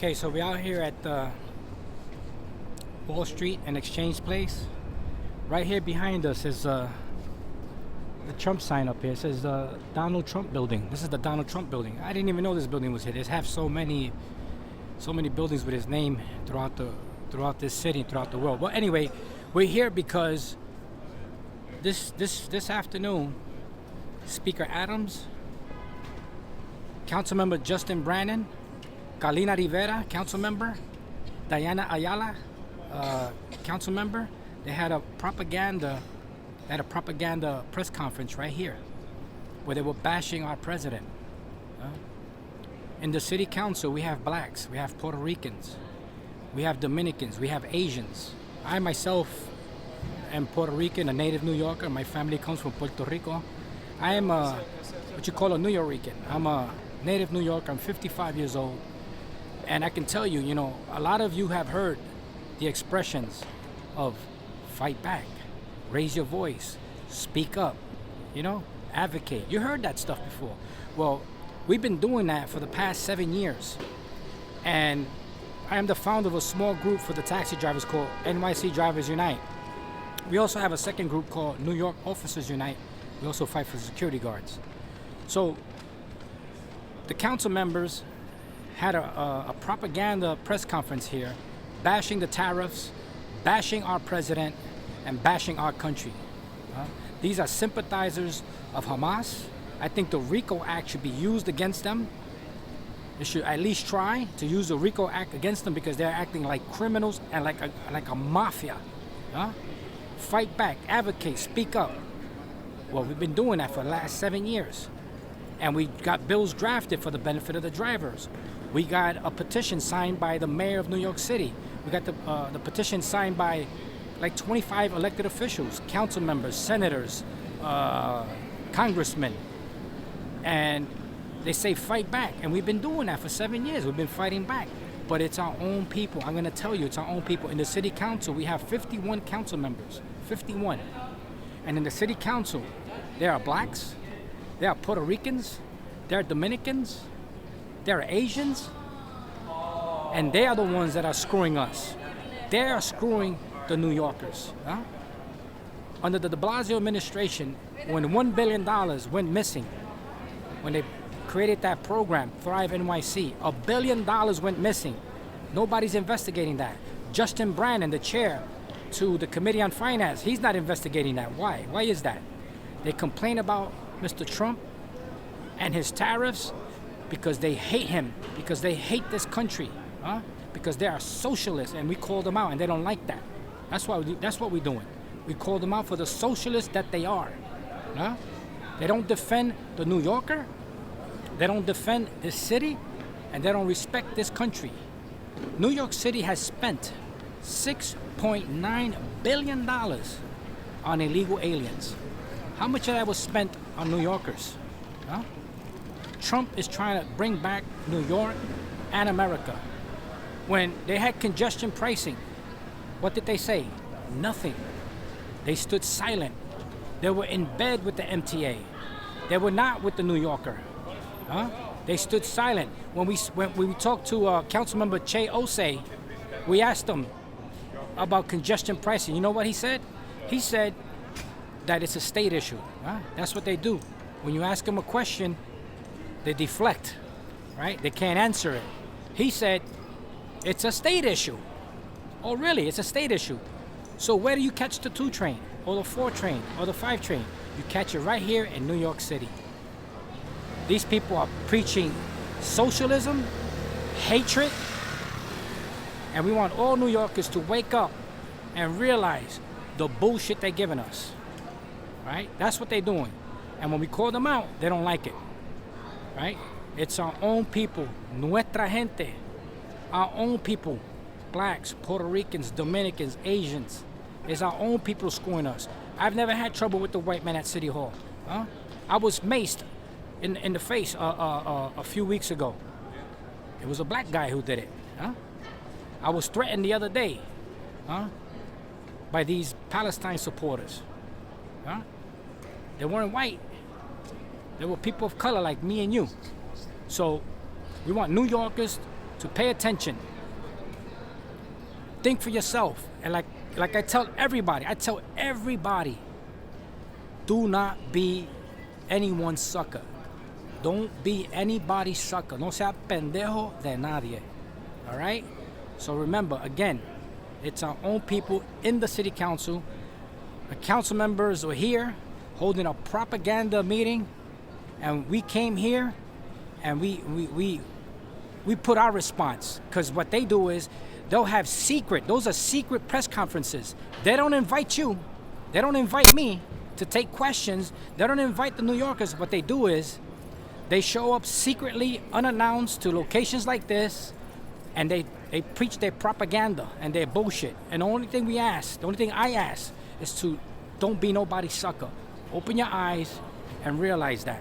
Okay, so we're out here at Wall Street and Exchange Place. Right here behind us is the Trump sign up here. It says Donald Trump Building. This is the Donald Trump Building. I didn't even know this building was here. They have so many buildings with his name throughout this city, throughout the world. Well, anyway, we're here because this afternoon, Speaker Adams, Councilmember Justin Brannan, Raul Rivera, council member, Diana Ayala, council member, they had a propaganda press conference right here where they were bashing our president. In the city council, we have blacks, we have Puerto Ricans, we have Dominicans, we have Asians. I myself am Puerto Rican, a native New Yorker. My family comes from Puerto Rico. I am what you call a New Yorican. I'm a native New Yorker. I'm 55 years old. And I can tell you, a lot of you have heard the expressions of fight back, raise your voice, speak up, advocate. You heard that stuff before. Well, we've been doing that for the past 7 years. And I am the founder of a small group for the taxi drivers called NYC Drivers Unite. We also have a second group called New York Officers Unite. We also fight for security guards. So the council members had a propaganda press conference here, bashing the tariffs, bashing our president, and bashing our country. These are sympathizers of Hamas. I think the RICO Act should be used against them. They should at least try to use the RICO Act against them because they're acting like criminals and like a mafia. Fight back, advocate, speak up. Well, we've been doing that for the last 7 years. And we got bills drafted for the benefit of the drivers. We got a petition signed by the mayor of New York City. We got the petition signed by like 25 elected officials, council members, senators, congressmen. And they say fight back. And we've been doing that for 7 years. We've been fighting back. But it's our own people. I'm going to tell you, it's our own people. In the city council, we have 51 council members. 51. And in the city council, there are blacks, there are Puerto Ricans, there are Dominicans, there are Asians, and they are the ones that are screwing us. They are screwing the New Yorkers. Under the de Blasio administration, when $1 billion went missing, when they created that program, Thrive NYC, $1 billion went missing. Nobody's investigating that. Justin Brannan, the chair to the Committee on Finance, he's not investigating that. Why? Why is that? They complain about Mr. Trump and his tariffs because they hate him, because they hate this country, because they are socialists, and we call them out, and they don't like that. That's what we're doing. We call them out for the socialists that they are. They don't defend the New Yorker, they don't defend this city, and they don't respect this country. New York City has spent $6.9 billion on illegal aliens. How much of that was spent on New Yorkers? Trump is trying to bring back New York and America. When they had congestion pricing, what did they say? Nothing. They stood silent. They were in bed with the MTA. They were not with the New Yorker. They stood silent. When we talked to Councilmember Che Osei, we asked him about congestion pricing. You know what he said? He said that it's a state issue. That's what they do. When you ask them a question, they deflect, right? They can't answer it. He said, it's a state issue. Oh, really? It's a state issue. So where do you catch the 2 train, or the 4 train, or the 5 train? You catch it right here in New York City. These people are preaching socialism, hatred, and we want all New Yorkers to wake up and realize the bullshit they're giving us, right? That's what they're doing. And when we call them out, they don't like it, right? It's our own people, nuestra gente, our own people, blacks, Puerto Ricans, Dominicans, Asians. It's our own people screwing us. I've never had trouble with the white man at City Hall. I was maced in the face a few weeks ago. It was a black guy who did it. I was threatened the other day by these Palestine supporters. They weren't white. They were people of color like me and you. So we want New Yorkers to pay attention. Think for yourself. And like I tell everybody, do not be anyone's sucker. Don't be anybody's sucker. No sea pendejo de nadie. All right? So remember, again, it's our own people in the city council. The council members are here holding a propaganda meeting, and we came here and we put our response, because what they do is they'll have those are secret press conferences. They don't invite you. They don't invite me to take questions. They don't invite the New Yorkers. What they do is they show up secretly, unannounced, to locations like this, and they preach their propaganda and their bullshit. And the only thing I ask is to don't be nobody's sucker. Open your eyes and realize that.